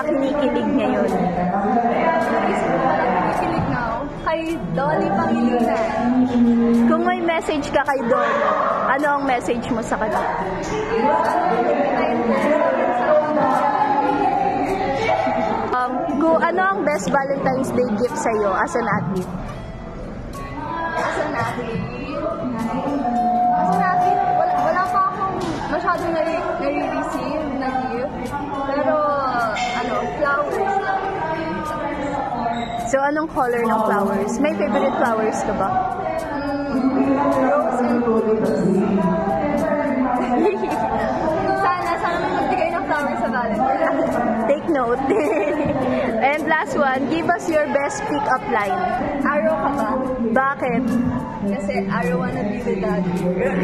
kinikilig ngayon? Kinikilig na ako. Kay Dolly Pangilinan. Kung may message ka kay Dolly, ano ang message mo sa kanya? Kung ano ang best Valentine's Day gift sa'yo as an athlete? As an athlete, wala pa akong masyadong nare-receive na gift. Pero, flowers lang. So, anong color ng flowers? May favorite flowers ka ba? Rose and roses. Sana may magbigay ng flowers sa Valentine's. Take note. And last one, give us your best pick-up line. Araw ka ba? Bakit? Kasi I don't wanna be with that girl.